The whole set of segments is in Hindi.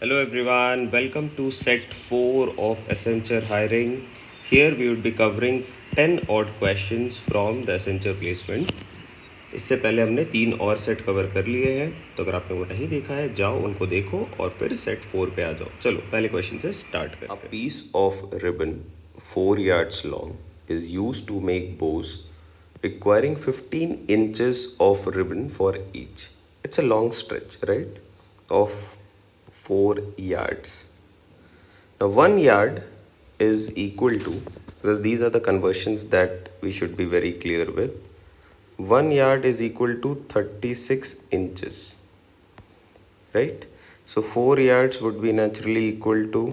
Hello everyone, welcome to set 4 of Accenture hiring. Here we would be covering 10 odd questions from the Accenture placement. इससे पहले हमने 3 और सेट कवर कर लिए हैं, तो अगर आपने वो नहीं देखा है जाओ उनको देखो और फिर सेट 4 पे आ जाओ. चलो पहले क्वेश्चन से स्टार्ट करते हैं. A piece of ribbon 4 yards long is used to make bows requiring 15 inches of ribbon for each. It's a long stretch, right? Of 4 yards. Now 1 yard is equal to, because these are the conversions that we should be very clear with, 1 yard is equal to 36 inches, right? So 4 yards would be naturally equal to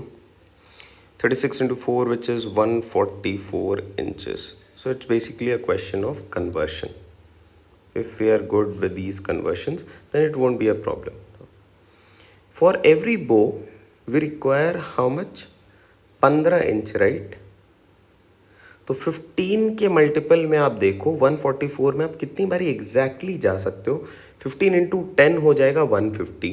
36 into 4, which is 144 inches. So it's basically a question of conversion. If we are good with these conversions, then it won't be a problem. For every bow, we require how much? 15 inch, right? तो 15 के मल्टीपल में आप देखो 144 में आप कितनी बारी एग्जैक्टली जा सकते हो. 15 इंटू 10 हो जाएगा 150,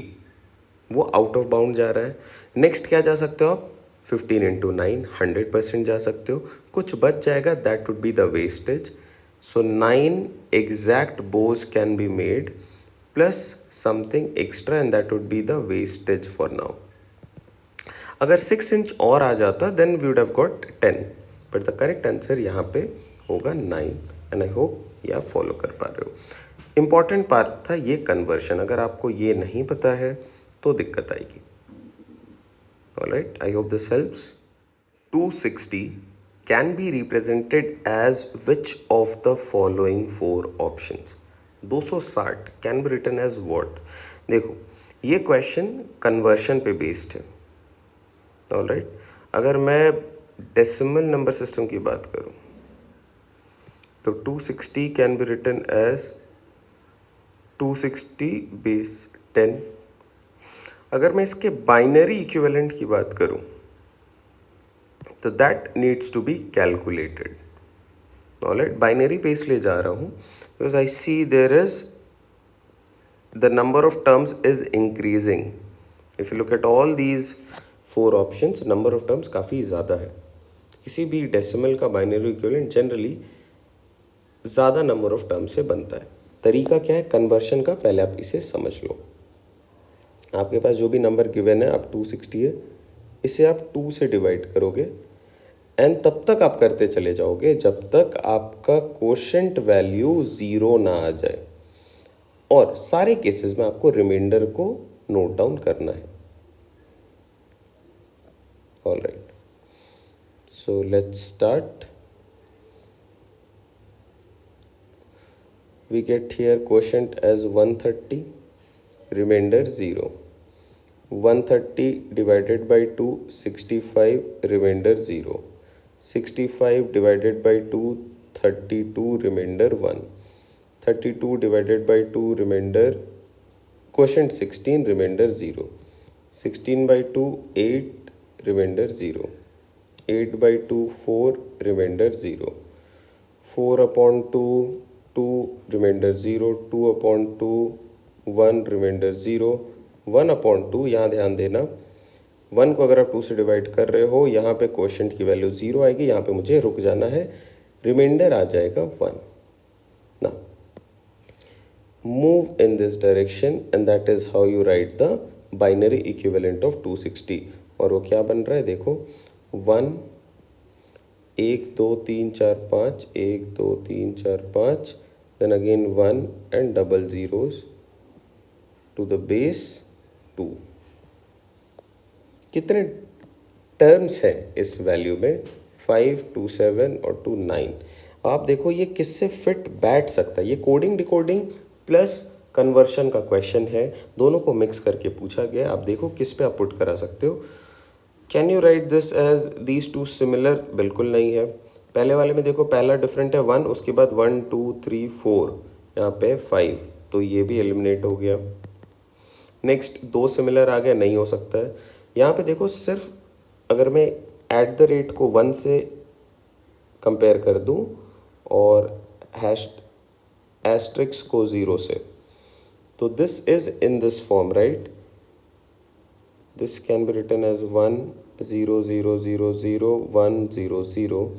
वो आउट ऑफ बाउंड जा रहा है. नेक्स्ट क्या जा सकते हो आप? 15 इंटू 9 100% जा सकते हो. कुछ बच जाएगा, that would be the wastage. So 9 exact bows can be made plus something extra and that would be the wastage for now. अगर 6 इंच और आ जाता then we would have got 10, but the correct answer यहाँ पे होगा 9. एंड आई होप ये आप फॉलो कर पा रहे हो. इंपॉर्टेंट पार्ट था ये कन्वर्शन. अगर आपको ये नहीं पता है तो दिक्कत आएगी. Alright, I hope this helps. 260 can be represented as which of the following 4 options. 260 can be written as what. देखो ये क्वेश्चन कन्वर्शन पे बेस्ड है. ऑलराइट, अगर मैं डेसिमल नंबर सिस्टम की बात करूं तो 260 can be written as 260 base 10. अगर मैं इसके बाइनरी इक्विवेलेंट की बात करूं तो that needs to be calculated. Alright, binary पे इसलिए जा रहा हूं because I see there is the number of terms is increasing. If you look at all these 4 options, number of terms काफ़ी ज़्यादा है. किसी भी डेसिमल का बाइनरी इक्विवेलेंट जनरली ज़्यादा नंबर ऑफ टर्म्स से बनता है. तरीका क्या है कन्वर्शन का, पहले आप इसे समझ लो. आपके पास जो भी नंबर गिवन है, आप 260 है, इसे आप 2 से डिवाइड करोगे एंड तब तक आप करते चले जाओगे जब तक आपका कोशेंट वैल्यू 0 ना आ जाए. और सारे केसेस में आपको रिमाइंडर को नोट डाउन करना है. All right, so let's start. We get here quotient as 130, remainder 0. 130 divided by 2, 65, remainder 0. 65 divided by 2, 32, remainder 1. 32 divided by 2, remainder quotient 16, remainder 0. 16 by 2, 8, remainder 0. 8 by 2, 4, remainder 0. 4 upon 2, 2, remainder 0. 2 upon 2, 1, remainder 0. 1 upon 2, यहाँ ध्यान देना, 1 को अगर आप 2 से डिवाइड कर रहे हो, यहाँ पे क्वोशेंट की वैल्यू 0 आएगी, यहाँ पे मुझे रुक जाना है, रिमाइंडर आ जाएगा 1. ना move in this direction and that is how you right the binary equivalent of 260. और वो क्या बन रहा है देखो, 1 1 2 3 4 5, 1 2 3 4 5, then again 1 and double zeros to the base 2. कितने टर्म्स हैं इस वैल्यू में? 5, 2, 7 और 2, 9. आप देखो ये किससे फिट बैठ सकता है. ये कोडिंग डिकोडिंग प्लस कन्वर्शन का क्वेश्चन है, दोनों को मिक्स करके पूछा गया. आप देखो किस पे आप पुट करा सकते हो. Can you write this as these 2 similar? बिल्कुल नहीं है. पहले वाले में देखो पहला डिफरेंट है 1, उसके बाद 1 2 3 4, यहाँ पे 5, तो ये भी एलिमिनेट हो गया. नेक्स्ट 2 सिमिलर आ गया, नहीं हो सकता है. यहाँ पे देखो सिर्फ अगर मैं एट द रेट को 1 से कंपेयर कर दूँ और हैश एस्ट्रिक्स को 0 से, तो this is in this form, right? This can be written as 1 0 0 0 0 1 0 0.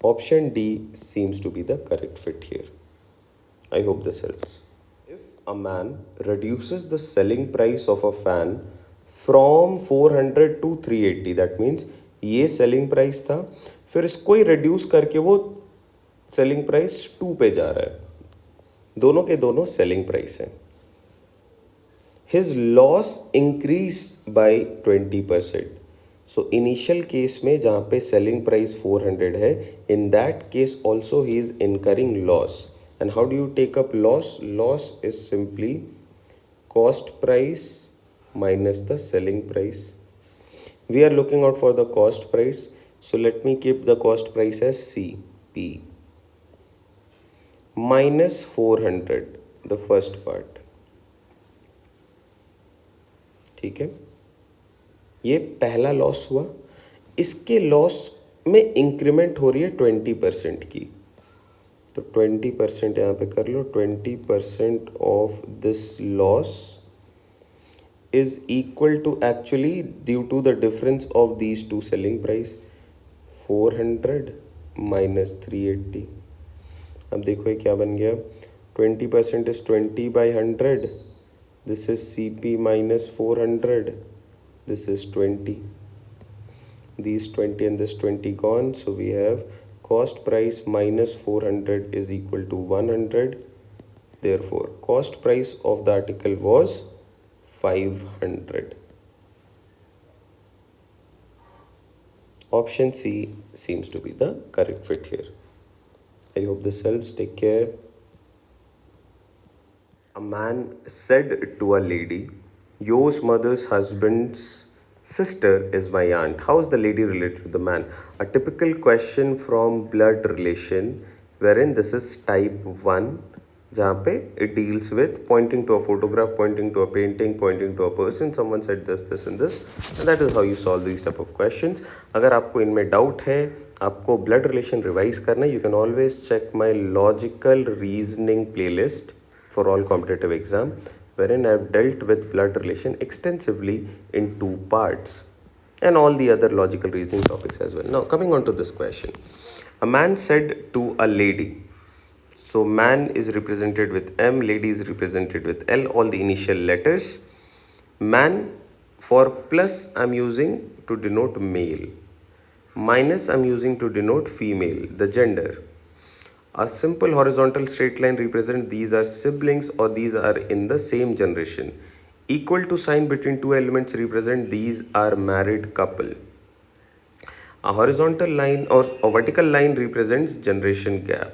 Option D seems to be the correct fit here. I hope this helps. If a man reduces the selling price of a fan from 400 to 380, that means ये selling price था, फिर इसको ही reduce करके वो selling price 2 पे जा रहा है, दोनों के दोनों selling price हैं. His loss increased by 20%. So initial case में जहाँ पे selling price 400 है, in that case also he is incurring loss. And how do you take up loss? Loss is simply cost price minus the selling price. We are looking out for the cost price. So let me keep the cost price as CP minus 400, the first part. ठीक है, ये पहला लॉस हुआ. इसके लॉस में इंक्रीमेंट हो रही है 20% की, तो 20% यहाँ पे कर लो. 20% of this loss is equal to, actually due to the difference of these two selling price, 400 minus 380. अब देखो ये क्या बन गया. 20% is 20/100. This is CP minus 400. This is 20. These 20 and this 20 gone. So we have cost price minus 400 is equal to 100. Therefore, cost price of the article was 500. Option C seems to be the correct fit here. I hope this helps. Take care. A man said to a lady, "Your mother's husband's sister is my aunt." How is the lady related to the man? A typical question from blood relation, wherein this is type 1, जहाँ पे it deals with pointing to a photograph, pointing to a painting, pointing to a person. Someone said this, this and this, and that is how you solve these type of questions. अगर आपको इनमें doubt है, आपको blood relation revise करना है, you can always check my logical reasoning playlist for all competitive exam, wherein I have dealt with blood relation extensively in 2 parts, and all the other logical reasoning topics as well. Now coming on to this question, a man said to a lady, so man is represented with M, lady is represented with L, all the initial letters. Man, for plus I'm using to denote male, minus I'm using to denote female, the gender. A simple horizontal straight line represents these are siblings or these are in the same generation. Equal to sign between two elements represent these are married couple. A horizontal line or a vertical line represents generation gap.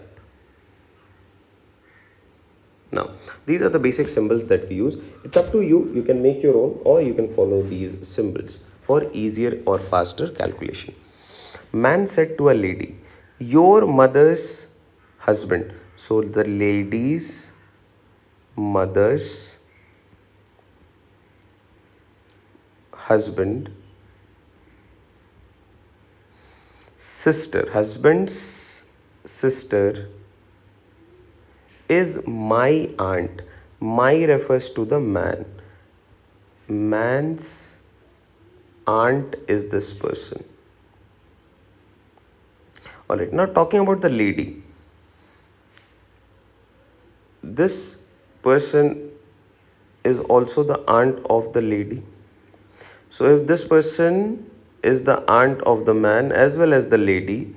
Now, these are the basic symbols that we use. It's up to you. You can make your own or you can follow these symbols for easier or faster calculation. Man said to a lady, "Your mother's husband." So the lady's mother's husband, sister, husband's sister is my aunt. My refers to the man. Man's aunt is this person. Alright, now talking about the lady. This person is also the aunt of the lady. So if this person is the aunt of the man as well as the lady,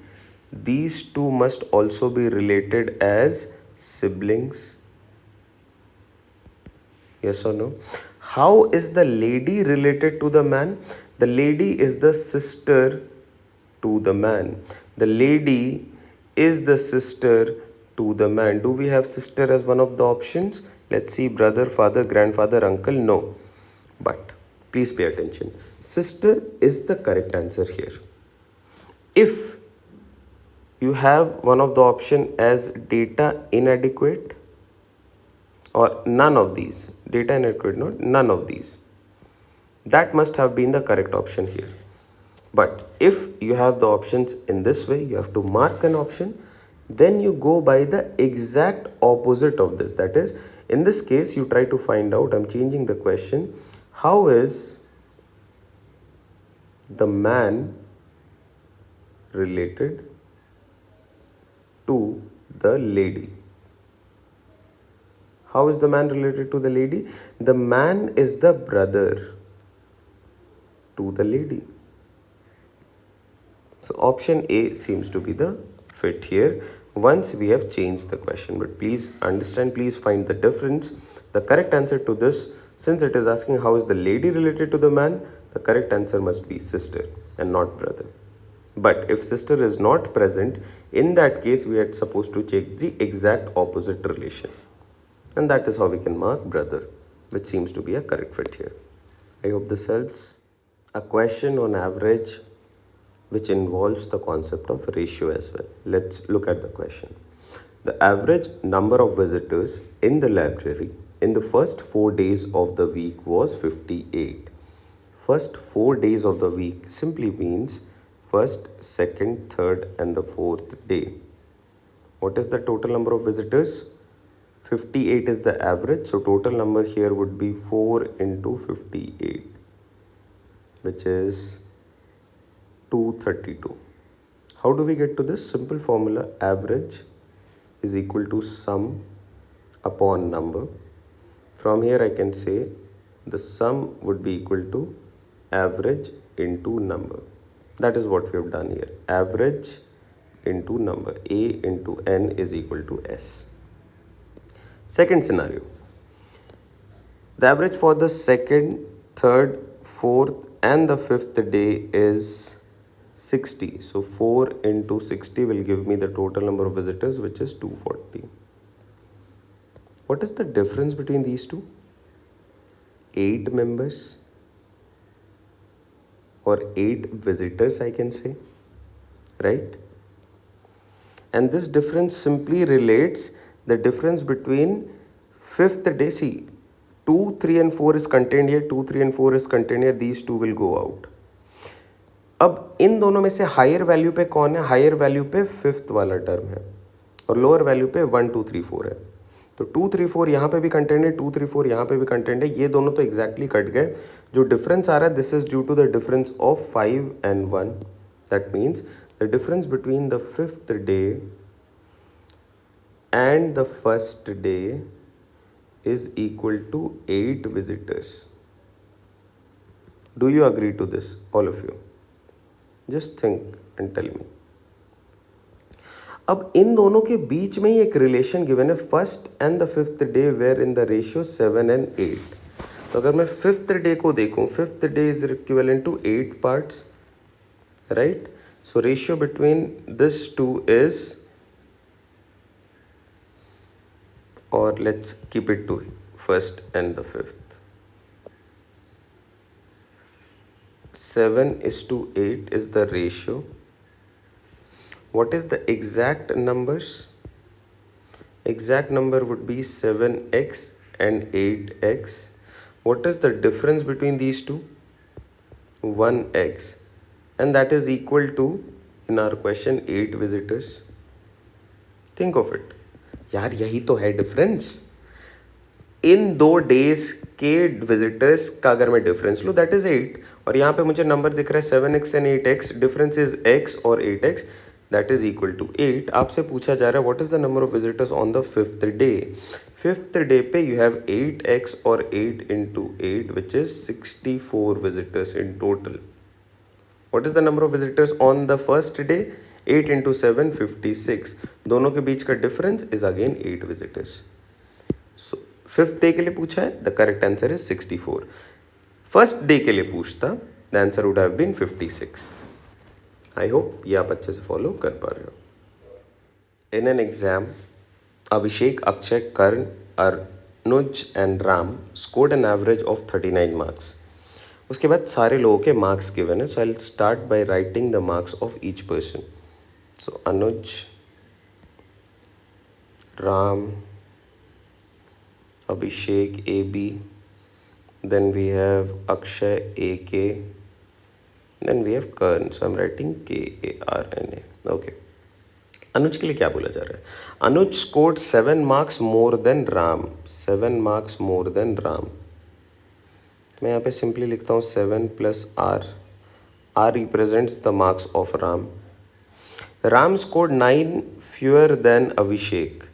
these two must also be related as siblings. Yes or no? How is the lady related to the man? The lady is the sister to the man. The lady is the sister to the man. Do we have sister as one of the options? Let's see, brother, father, grandfather, uncle. No. But please pay attention. Sister is the correct answer here. If you have one of the option as data inadequate or none of these, data inadequate, no, none of these, that must have been the correct option here. But if you have the options in this way, you have to mark an option, then you go by the exact opposite of this. That is, in this case, you try to find out, I'm changing the question, how is the man related to the lady. How is the man related to the lady? The man is the brother to the lady. So option A seems to be the fit here once we have changed the question. But please understand, please find the difference. The correct answer to this, since it is asking how is the lady related to the man, the correct answer must be sister and not brother. But if sister is not present, in that case we are supposed to check the exact opposite relation. And that is how we can mark brother, which seems to be a correct fit here. I hope this helps. A question on average which involves the concept of ratio as well. Let's look at the question. The average number of visitors in the library in the first 4 days of the week was 58. First 4 days of the week simply means first, second, third, and the fourth day. What is the total number of visitors? 58 is the average, so total number here would be 4 into 58, which is 232. How do we get to this? Simple formula, average is equal to sum upon number. From here I can say the sum would be equal to average into number. That is what we have done here. Average into number. A into N is equal to S. Second scenario. The average for the second, third, fourth, and the fifth day is 60. So 4 into 60 will give me the total number of visitors, which is 240. What is the difference between these two? 8 members or 8 visitors, I can say, right? And this difference simply relates the difference between fifth day. See, 2, 3 and 4 is contained here, 2, 3 and 4 is contained here, these two will go out. अब इन दोनों में से हायर वैल्यू पे कौन है? हायर वैल्यू पे फिफ्थ वाला टर्म है और लोअर वैल्यू पे 1, 2, 3, 4 है. तो 2, 3, 4 यहाँ पे भी कंटेंट है, 2, 3, 4 यहाँ पे भी कंटेंट है. ये दोनों तो एग्जैक्टली कट गए. जो डिफरेंस आ रहा है this is due to the difference of 5 and 1. That means the difference between the fifth day and the first day is equal to 8 visitors. Do you agree to this, all of you? Just think and tell me. अब इन दोनों के बीच में ही एक रिलेशन गिवन है, first and the fifth day where in the ratio 7 and 8. तो अगर मैं फिफ्थ डे को देखूं, fifth day is equivalent to 8 parts, right? So ratio between this two is, or let's keep it to first and the fifth, 7:8 is the ratio. What is the exact numbers? Exact number would be 7x and 8x. What is the difference between these two? 1x, and that is equal to, in our question, 8 visitors. Think of it. यार यही तो है डिफरेंस. इन 2 डेज के विजिटर्स का अगर मैं डिफरेंस लूँ दैट इज 8, और यहाँ पे मुझे नंबर दिख रहा है 7x and 8x. Difference is x और 8x, that is equal to 8. आपसे पूछा जा रहा है what is the number of visitors on the fifth day. Fifth day पे यू हैव 8x और 8 into 8 which is 64 visitors in total. What is the number of visitors on the first day? 8 into 7, 56. दोनों के बीच का difference is again 8 visitors. So fifth day के लिए पूछा है, the correct answer is 64. First day के लिए पूछता, the answer would have been 56. I hope ये आप अच्छे से फॉलो कर पा रहे हो. In an exam, Abhishek, Akshay, Karan, Anuj and Ram scored an average of 39 marks. उसके बाद सारे लोगों के मार्क्स गिवन है. So I will start by writing the marks of each person. So Anuj, Ram, Abhishek, AB, then we have Akshay, AK, then we have Karn. So I'm writing KARNA. Okay. अनुज के लिए क्या बोला जा रहा है? अनुज scored 7 marks more than Ram. 7 marks more than Ram. मैं यहाँ पे सिंपली लिखता हूँ 7 + R R represents the marks of Ram. Ram scored 9 fewer than Abhishek.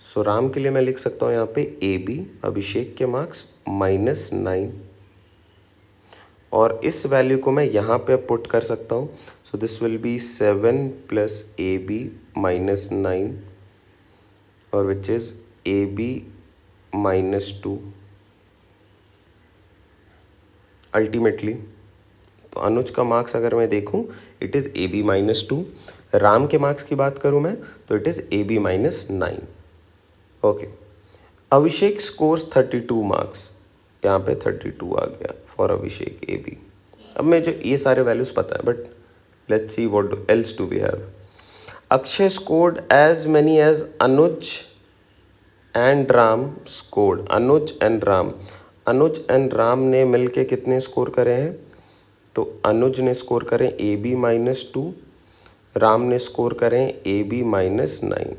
सो राम के लिए मैं लिख सकता हूँ यहाँ पे AB, अभिषेक के मार्क्स -9, और इस वैल्यू को मैं यहाँ पे पुट कर सकता हूँ. So this will be 7 + AB -9, और विच इज़ AB -2. अल्टीमेटली तो अनुज का मार्क्स अगर मैं देखूं इट इज़ AB -2. राम के मार्क्स की बात करूं मैं तो it is AB -9. Okay. Abhishek scores 32 marks. यहाँ पे 32 आ गया फॉर अभिषेक AB. अब मुझे ये सारे वैल्यूज़ पता है, but let's see what else do we have. Akshay scored as many as Anuj and Ram scored. Anuj and Ram ने मिलके कितने स्कोर करे हैं? तो अनुज ने स्कोर करें AB -2, राम ने स्कोर करें AB -9.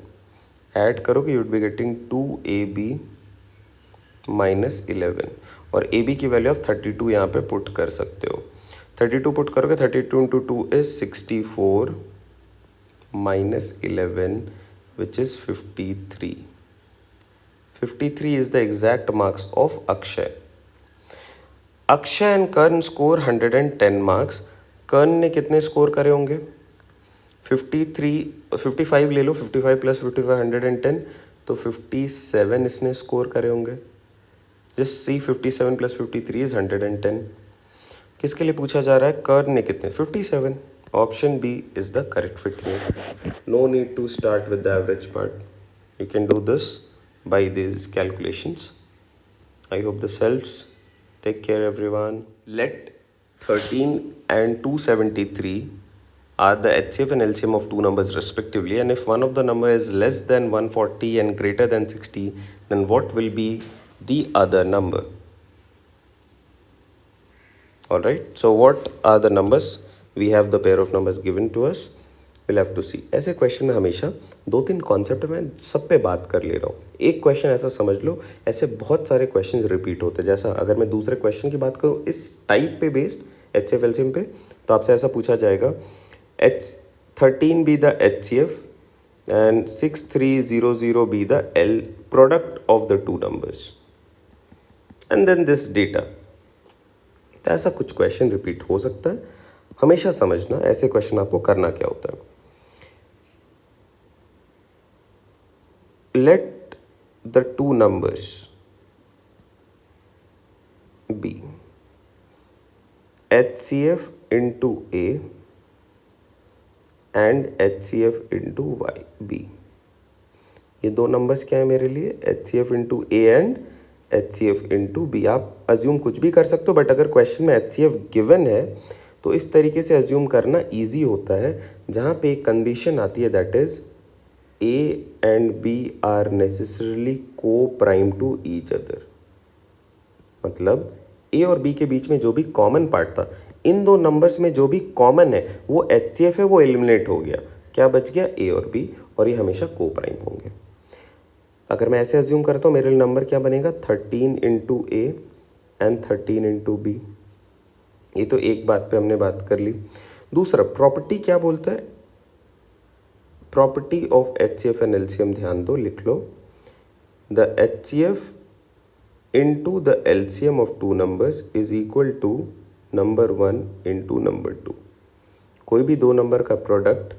ऐड करोगे you would be getting 2AB -11, और AB की वैल्यू ऑफ 32 यहाँ पे पुट कर सकते हो. 32 पुट करोगे, 32 × 2 is 64 -11 which is 53. 53 is the exact marks of Akshay. Akshay and Kern score 110 marks. कर्ण ने कितने स्कोर करे होंगे? 55 ले लो, 55 + 55 110, तो 57 इसने स्कोर करे होंगे. Just see 57 + 53 is 110. किसके लिए पूछा जा रहा है? कर्ण ने कितने? 57. Option B is the correct fit here. No need to start with the average part. You can do this by these calculations. I hope this helps. Take care everyone. Let 13 and 273 are the HCF and LCM of two numbers respectively, and if one of the number is less than 140 and greater than 60, then what will be the other number? Alright, so what are the numbers? We have the pair of numbers given to us. We'll have to see. ऐसे क्वेश्चन में हमेशा 2-3 कॉन्सेप्ट मैं सब पे बात कर ले रहा हूँ. एक क्वेश्चन ऐसा समझ लो, ऐसे बहुत सारे क्वेश्चंस रिपीट होते हैं. जैसा अगर मैं दूसरे क्वेश्चन की बात करूँ इस टाइप पे बेस्ड HCF LCM पे, तो आपसे ऐसा पूछा जाएगा H13 be the HCF and 6300 be the L product of the two numbers and then this data. तो ऐसा कुछ क्वेश्चन रिपीट हो सकता है. हमेशा समझना ऐसे क्वेश्चन आपको करना क्या होता है. Let the two numbers be HCF into A and HCF into B. ये दो नंबर्स क्या है मेरे लिए? HCF into A and HCF into B. आप अज्यूम कुछ भी कर सकते हो, बट अगर क्वेश्चन में HCF गिवन है तो इस तरीके से अज्यूम करना ईजी होता है, जहाँ पे एक कंडीशन आती है that is A and B are necessarily co-prime to each other. मतलब A और B के बीच में जो भी कॉमन पार्ट था, इन दो नंबर्स में जो भी कॉमन है वो HCF है, वो एलिमिनेट हो गया. क्या बच गया? A और B, और ये हमेशा को प्राइम होंगे. अगर मैं ऐसे अज्यूम करता हूँ मेरे लिए नंबर क्या बनेगा? 13 × A एंड 13 × B. ये तो एक बात पे हमने बात कर ली. दूसरा प्रॉपर्टी क्या बोलता है? Property of HCF and LCM ध्यान दो, लिख लो. The HCF into the LCM of two numbers is equal to number 1 into number 2. कोई भी दो नंबर का product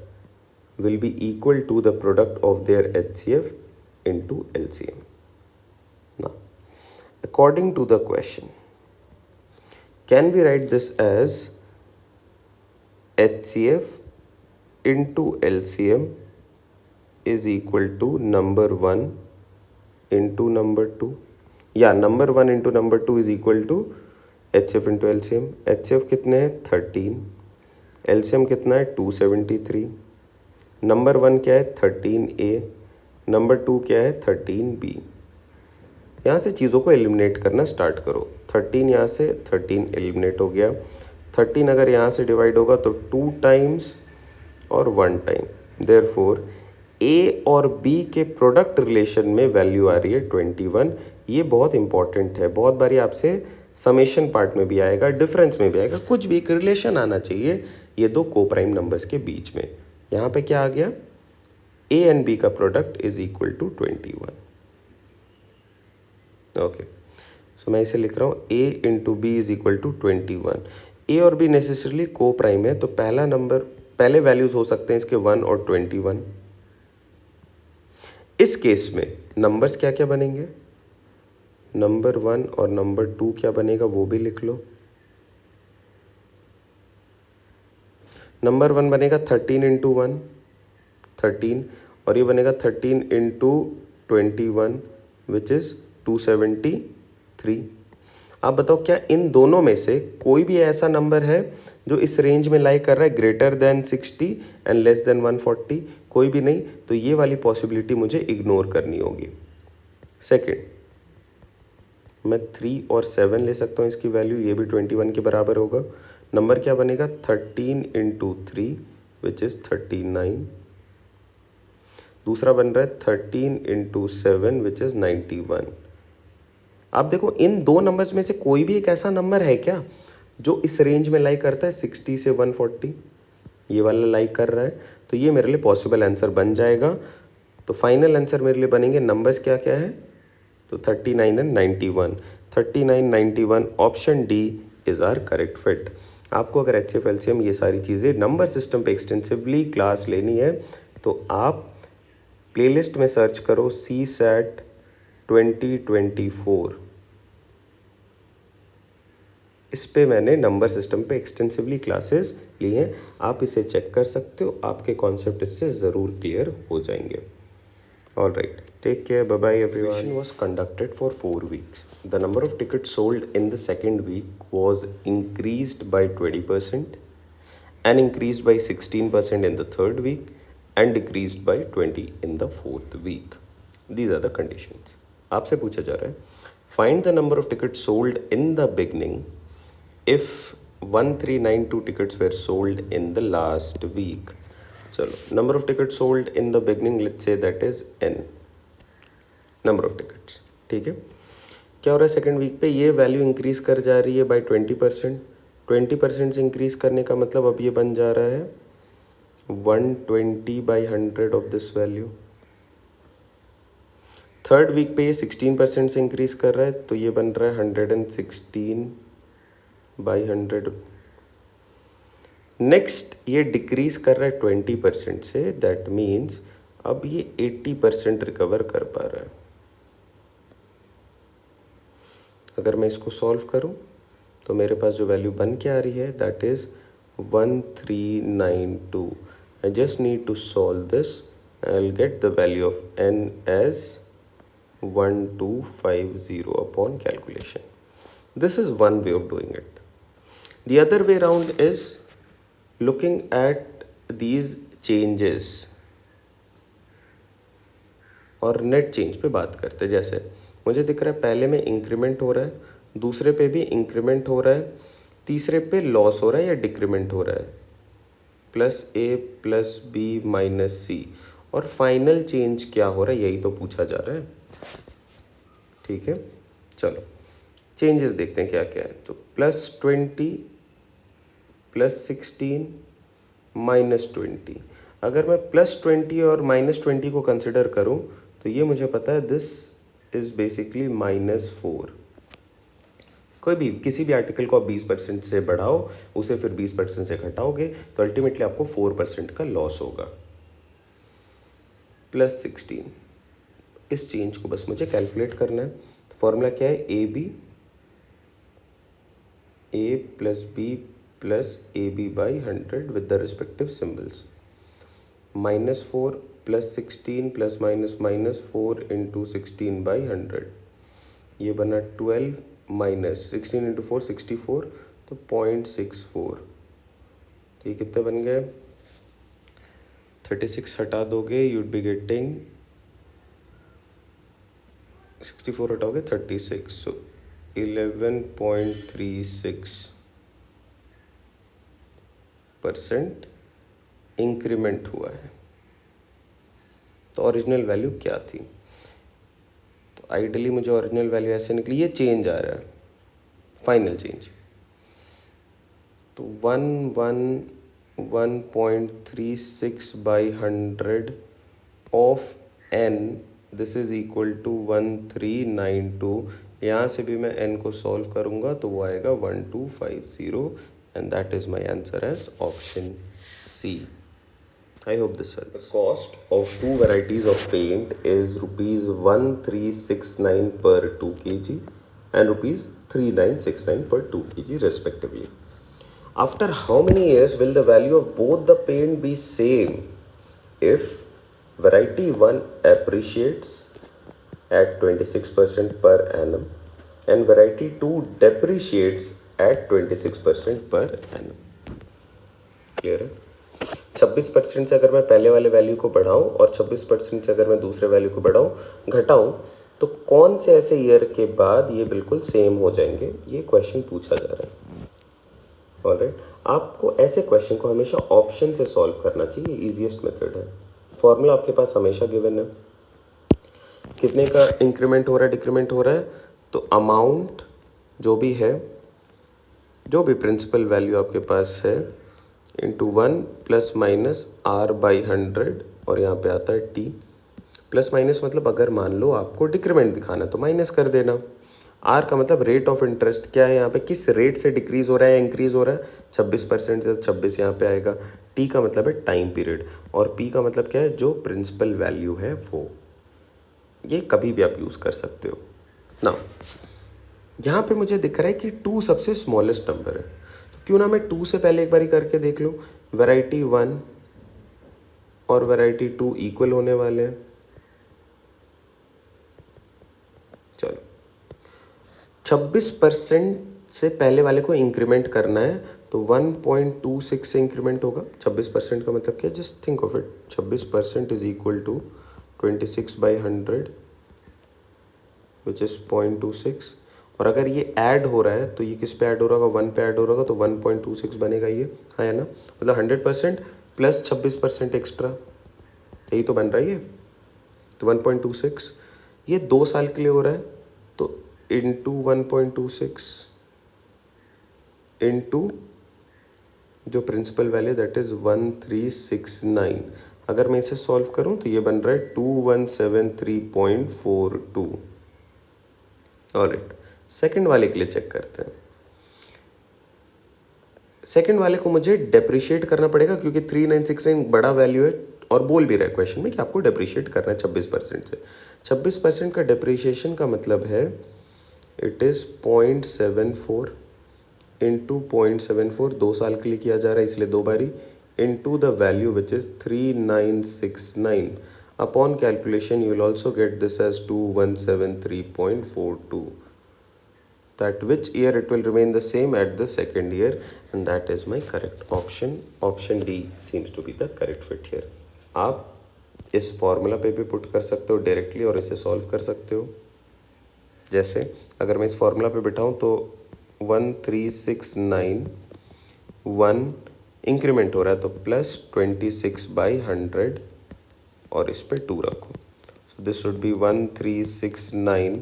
will be equal to the product of their HCF into LCM. Now, according to the question, can we write this as HCF into LCM is equal to number 1 into number 2? या number 1 into number 2 is equal to HCF into LCM. HCF कितने हैं? 13. LCM कितना है? 273. नंबर 1 क्या है? 13A. नंबर 2 क्या है? 13B. यहाँ से चीज़ों को एलिमिनेट करना स्टार्ट करो. 13 यहाँ से 13 एलिमिनेट हो गया. 13 अगर यहाँ से डिवाइड होगा तो 2 टाइम्स और 1 टाइम. देयरफॉर A और B के प्रोडक्ट रिलेशन में वैल्यू आ रही है 21. ये बहुत इंपॉर्टेंट है. बहुत बारी आपसे समेशन पार्ट में भी आएगा, डिफरेंस में भी आएगा, कुछ भी एक रिलेशन आना चाहिए ये दो कोप्राइम नंबर्स के बीच में। यहाँ पे क्या आ गया, ए एंड बी का product is equal to 21। Okay, so मैं इसे लिख रहा हूँ A into B is equal to 21। A और बी नेसेसरली को प्राइम है, तो पहला नंबर, पहले वैल्यूज हो सकते हैं इसके 1 और 21। इस केस में नंबर्स क्या क्या बनेंगे, नंबर 1 और नंबर 2 क्या बनेगा वो भी लिख लो। नंबर 1 बनेगा 13 इंटू 1 13, और ये बनेगा 13 इंटू 21 विच इज़ 273। आप बताओ क्या इन दोनों में से कोई भी ऐसा नंबर है जो इस रेंज में लाई कर रहा है greater than 60 and less than 140? कोई भी नहीं, तो ये वाली पॉसिबिलिटी मुझे इग्नोर करनी होगी। सेकंड, मैं 3 और 7 ले सकता हूँ इसकी वैल्यू, ये भी 21 के बराबर होगा। नंबर क्या बनेगा 13 इंटू 3 विच इज़ 39। दूसरा बन रहा है 13 इंटू 7 विच इज़ 91। आप देखो इन दो नंबर्स में से कोई भी एक ऐसा नंबर है क्या जो इस रेंज में लाई करता है 60 से 140? ये वाला लाई कर रहा है, तो ये मेरे लिए पॉसिबल आंसर बन जाएगा। तो फाइनल आंसर मेरे लिए बनेंगे, नंबर्स क्या क्या है, तो 39 and 91। 39 91 option D is are correct fit. आपको अगर HCF LCM ये सारी चीज़ें नंबर सिस्टम पे एक्सटेंसिवली क्लास लेनी है तो आप प्लेलिस्ट में सर्च करो CSAT 2024। इस पे मैंने नंबर सिस्टम पे एक्सटेंसिवली क्लासेस ली हैं, आप इसे चेक कर सकते हो, आपके कॉन्सेप्ट इससे ज़रूर क्लियर हो जाएंगे। All right, take care, bye bye everyone. Exhibition was conducted for 4 weeks. The number of tickets sold in the second week was increased by 20% and increased by 16% in the third week and decreased by 20 in the fourth week. These are the conditions. आपसे पूछा जा रहा है, find the number of tickets sold in the beginning if 1392 tickets were sold in the last week. चलो, number of ticket sold in the beginning, let's say that is n number of tickets. ठीक है, क्या हो रहा है सेकेंड वीक पे, ये वैल्यू इंक्रीज कर जा रही है बाय 20%। 20% से इंक्रीज करने का मतलब अब ये बन जा रहा है 120/100 of this value. Third week पे ये 16% से इंक्रीज कर रहा है, तो ये बन रहा है 116/100। नेक्स्ट ये डिक्रीज कर रहा है 20% से, दैट मीन्स अब ये 80% रिकवर कर पा रहा है। अगर मैं इसको सॉल्व करूं तो मेरे पास जो वैल्यू बन के आ रही है that is 1392। I just need to solve this, I will get the value of n as 1250 upon calculation. This is one way of doing it. The other way around is looking at these changes और नेट चेंज पे बात करते हैं। जैसे मुझे दिख रहा है पहले में इंक्रीमेंट हो रहा है, दूसरे पे भी इंक्रीमेंट हो रहा है, तीसरे पे लॉस हो रहा है या डिक्रीमेंट हो रहा है, +a + b - c, और फाइनल चेंज क्या हो रहा है यही तो पूछा जा रहा है। ठीक है, चलो चेंजेस देखते हैं क्या क्या है। तो +20 +16 -20। अगर मैं +20 और -20 को कंसिडर करूं तो ये मुझे पता है दिस इज़ बेसिकली -4। कोई भी किसी भी आर्टिकल को आप 20% से बढ़ाओ, उसे फिर 20% से घटाओगे तो अल्टीमेटली आपको 4% का लॉस होगा। +16, इस चेंज को बस मुझे कैलकुलेट करना है। फॉर्मूला क्या है, a + b + AB/100 with the respective symbols। -4 + 16 ± -4 × 16/100, ये बना 12 - 16 × 4 64, तो 0.64। तो ये कितने बन गए, 36 हटा दोगे you'd be getting 64 हटाओगे 36, so 11.36% increment हुआ है। तो ओरिजिनल वैल्यू क्या थी, तो आइडियली मुझे ओरिजिनल वैल्यू ऐसे निकली, ये चेंज आ रहा है फाइनल चेंज। तो 136/100 of n, this is equal to 1392। यहाँ से भी मैं n को सॉल्व करूँगा तो वो आएगा 1250 and that is my answer as option C. I hope this helps. The cost of two varieties of paint is rupees 1369 per 2 kg and rupees 3969 per 2 kg respectively. After how many years will the value of both the paint be same if variety 1 appreciates at 26% per annum and variety 2 depreciates at 26% per annum? Clear है? 26% से अगर मैं पहले वाले वैल्यू को बढ़ाऊं और 26% से अगर मैं दूसरे वैल्यू को बढ़ाऊं घटाऊं तो कौन से ऐसे ईयर के बाद ये बिल्कुल सेम हो जाएंगे, ये क्वेश्चन पूछा जा रहा है। ऑलराइट, आपको ऐसे क्वेश्चन को हमेशा ऑप्शन से सॉल्व करना चाहिए, इजीएस्ट मेथड है। फॉर्मूला आपके पास हमेशा गिवन है, कितने का इंक्रीमेंट हो रहा है डिक्रीमेंट हो रहा है, तो अमाउंट जो भी है, जो भी प्रिंसिपल वैल्यू आपके पास है इंटू 1 प्लस माइनस R/100 और यहाँ पे आता है T। प्लस माइनस मतलब अगर मान लो आपको डिक्रीमेंट दिखाना तो माइनस कर देना। R का मतलब रेट ऑफ इंटरेस्ट क्या है, यहाँ पे किस रेट से डिक्रीज हो रहा है या इंक्रीज हो रहा है, 26% से 26 यहाँ पे आएगा। T का मतलब है टाइम पीरियड और P का मतलब क्या है, जो प्रिंसिपल वैल्यू है वो। ये कभी भी आप यूज़ कर सकते हो ना। यहाँ पे मुझे दिख रहा है कि 2 सबसे स्मॉलेस्ट नंबर है, तो क्यों ना मैं 2 से पहले एक बारी करके देख लूँ। वैरायटी 1 और वैरायटी 2 इक्वल होने वाले हैं। चलो 26% से पहले वाले को इंक्रीमेंट करना है तो 1.26 से इंक्रीमेंट होगा। 26% का मतलब क्या, just think of it, 26% is equal to 26/100 which is 0.26। और अगर ये ऐड हो रहा है तो ये किस पे ऐड हो रहा होगा, 1 पे ऐड हो रहा होगा, तो 1.26 बनेगा ये, हाँ है ना। मतलब 100% प्लस 26% एक्स्ट्रा, यही तो बन रहा है ये। तो 1.26 ये 2 साल के लिए हो रहा है, तो इंटू 1.26 इंटू जो प्रिंसिपल वैल्यू दैट इज़ 1369। अगर मैं इसे सॉल्व करूं तो ये बन रहा है 2173.42। ऑलराइट, सेकंड वाले के लिए चेक करते हैं। सेकंड वाले को मुझे डेप्रिशिएट करना पड़ेगा क्योंकि 3969 बड़ा वैल्यू है और बोल भी रहा है क्वेश्चन में कि आपको डेप्रिशिएट करना है 26% से। 26% का डेप्रिशिएशन का मतलब है इट इज़ 0.74 इंटू 0.74, 2 साल के लिए किया जा रहा है इसलिए 2 बारी, into the value which is 3969। Upon calculation you will also get this as 2173.42, that which year it will remain the same at the second year, and that is my correct option. Option D seems to be the correct fit here. आप इस फॉर्मूला पे भी पुट कर सकते हो डायरेक्टली और इसे सॉल्व कर सकते हो। जैसे अगर मैं इस फॉर्मूला पे बिठाऊँ तो 1369 इंक्रीमेंट हो रहा है तो प्लस 26/100 और इस पे 2 रखो, सो दिस वुड बी 1369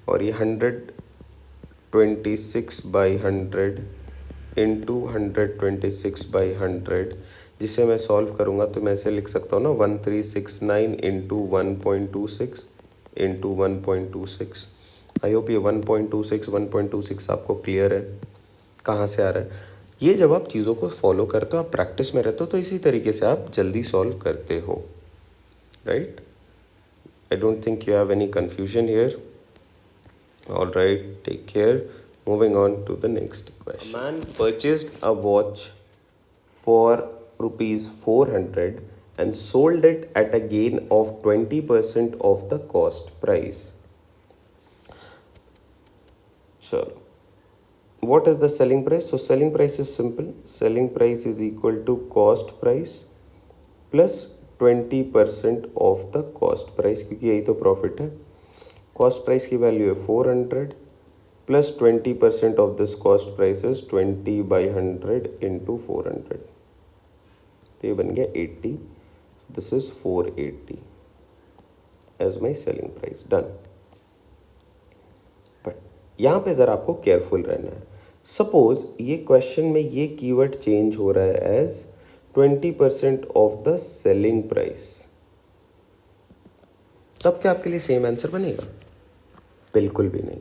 और ये 126/100 इंटू 126/100, जिसे मैं सॉल्व करूँगा तो मैं ऐसे लिख सकता हूँ ना, 1369 इंटू 1.26 इंटू 1.26। आई होप ये 1.26 आपको क्लियर है कहाँ से आ रहा है। ये जब आप चीज़ों को फॉलो करते हो, आप प्रैक्टिस में रहते हो, तो इसी तरीके से आप जल्दी सॉल्व करते हो, right. I don't think you have any confusion here. All right, take care. Moving on to the next question. A man purchased a watch for rupees 400 and sold it at a gain of 20% of the cost price. So, what is the selling price? So, selling price is simple. Selling price is equal to cost price plus 20% of the cost price, क्योंकि यही तो प्रॉफिट है। कॉस्ट प्राइस की वैल्यू है 400 plus 20% of this cost price is 20/100 into 400, तो ये बन गया 80। This is 480 as my selling price, done. But यहाँ पे ज़रा आपको केयरफुल रहना है। सपोज ये क्वेश्चन में ये कीवर्ड चेंज हो रहा है as 20% of the selling price, तब क्या आपके लिए सेम आंसर बनेगा? बिल्कुल भी नहीं।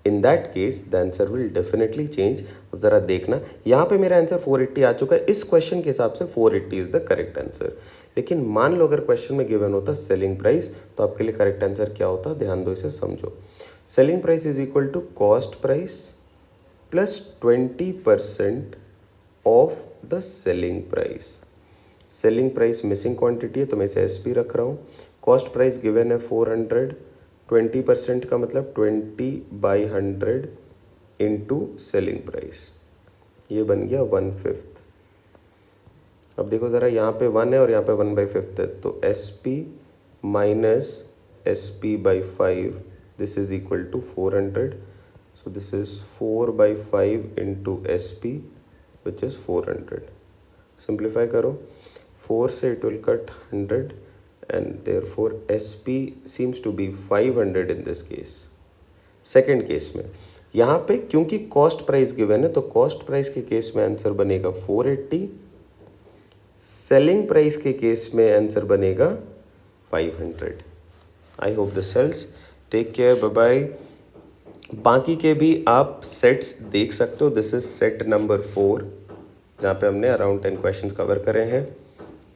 In that case the answer will definitely change. अब ज़रा देखना, यहाँ पे मेरा आंसर 480 आ चुका है। इस क्वेश्चन के हिसाब से 480 इज़ द करेक्ट आंसर। लेकिन मान लो अगर क्वेश्चन में गिवन होता सेलिंग प्राइस, तो आपके लिए करेक्ट आंसर क्या होता? ध्यान दो, इसे समझो। Selling price is equal to cost price plus 20% of the selling price. Selling price missing quantity है तो मैं इसे एस पी रख रहा हूँ। कॉस्ट प्राइस गिवन है 400, 20% का मतलब 20/100 इंटू सेलिंग प्राइस, ये बन गया 1/5। अब देखो ज़रा, यहाँ पे 1 है और यहाँ पे 1/5 है, तो S P minus S P by 5, this is equal to 400। So this is 4/5 into S P which is 400। Simplify करो, 4 से it will cut 100 and therefore SP seems to be 500 in this case। Second case में यहाँ पे क्योंकि कॉस्ट प्राइस गिवन है तो कॉस्ट प्राइस के केस में आंसर बनेगा 480, सेलिंग प्राइस के केस में आंसर बनेगा 500। I hope this helps. Take care, bye bye. बाकी के भी आप सेट्स देख सकते हो। दिस इज सेट नंबर 4 जहाँ पे हमने अराउंड 10 क्वेश्चंस कवर करे हैं।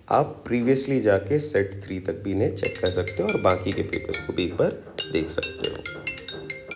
आप प्रीवियसली जाके सेट 3 तक भी इन्हें चेक कर सकते हो और बाकी के पेपर्स को भी एक बार देख सकते हो।